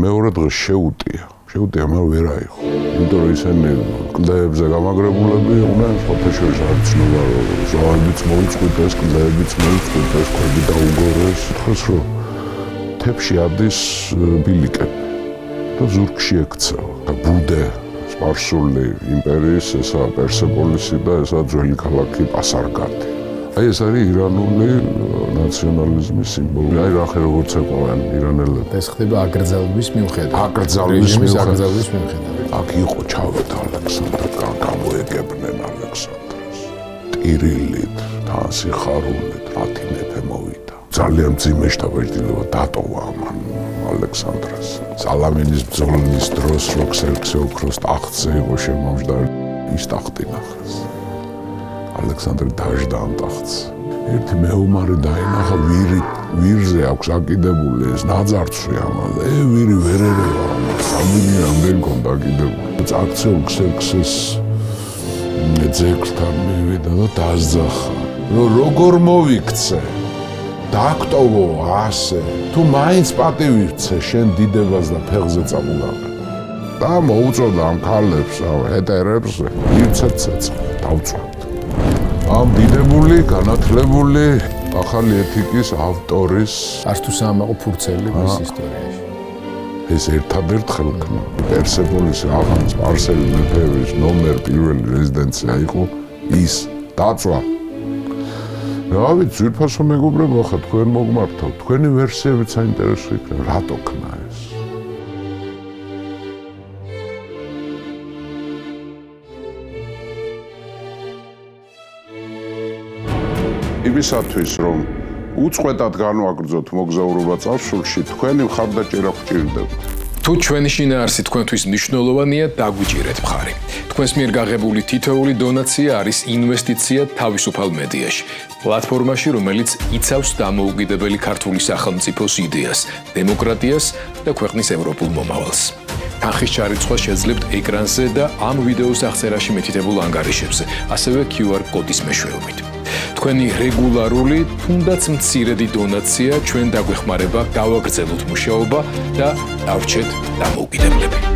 მეორე დღეს შეუტია მაგრამ ვერ აიღო. იმიტომ რომ ისინი კლდეებზე გამაგრებულები იყვნენ, სხვათაშორის არ ცნობა რომ ზვავებიც მოიწყვიტეს, კლდეებიც მოიწყვიტეს, ქვები დაუგორეს. თხეს რომ თებში ადის ბილიკები და ზურგში ექცევა. ბუდე სპარსული იმპერიის, ესა პერსეპოლისი და ესა ძველი ქალაქი პასარგადი. აი ეს არის ირანული ნაციონალიზმის სიმბოლო. აი რა ხე როგორც ეყვავენ ირანელები. ეს ხდება აკრძალვის მიუხედავად. აკრძალვის მიუხედავად. აქ იყო ჩავედა ალექსანდრე, გამოეგებნენ ალექსანდრეს. ტირილით, თან სიხარულით, რათი მეფე მოვიდა. ძალიან მძიმე შთაბეჭდილება დატოვა ამან ალექსანდრეს. სალამინის ბრძოლის დროს რო ქსერქსე ოქროს ტახტზე იყო შემომჯდარი, ის ტახტი ნახეს. ალექსანდრე დაждდა ამ ტახტს. ერთი მეომარი დაინახა ვირზე აქვს აკიდებული ეს ნაძარცვი ამაზე. ვირი ვერ ერევა, სამი ამდენ კონდა აკიდებული. წაქცეულ ქსერქსეს ძეგლთან მივიდა და დასძახა. როგორ მოვიქცე? დაქტოვო ასე. თუ მაინც პატივი ვცე შენ დიდებას და ფეხზე წამოგავე. და მოუწოდა ამ ქალებს, ჰეტერებს, იცეც დავწვა. ამ დიდებული, განათლებული, ახალი ეთიკის ავტორის არც თუ საამაყო ფურცელი მის ისტორიაში. ეს ერთადერთხელ ხმა. პერსეპოლის აღარ სპარსელი მეფეების ნომერ პირველი რეზიდენცია იყო ის დაწვა. რავი, ძვირფასო მეგობრებო, ხა თქვენ მოგმართავ, თქვენი ვერსიებიც საინტერესო იქნება, რატო ხნა ეს? იმისათვის, რომ უწყვეტად განვაგრძოთ მოგზაურობა წარსულში, თქვენი მხარდაჭერა გვჭირდება. თუ ჩვენი შინაარსი თქვენთვის მნიშვნელოვანია, დაგვიჭირეთ მხარი. თქვენს მიერ გაღებული თითოეული დონაცია არის ინვესტიცია თავისუფალ მედიაში, პლატფორმაში, რომელიც იცავს დამოუკიდებელი ქართული სახელმწიფოს იდეას, დემოკრატიას და ქვეყნის ევროპულ მომავალს. თანხის ჩარიცხვა შეძლებთ ეკრანზე და ამ ვიდეოს აღწერაში მითითებულ ანგარიშებზე, ასევე QR კოდის მეშვეობით. თქვენი რეგულარული, თუნდაც მცირედი დონაცია ჩვენ დაგვეხმარება გავაგრძელოთ მუშაობა და დავრჩეთ დამოუკიდებლები.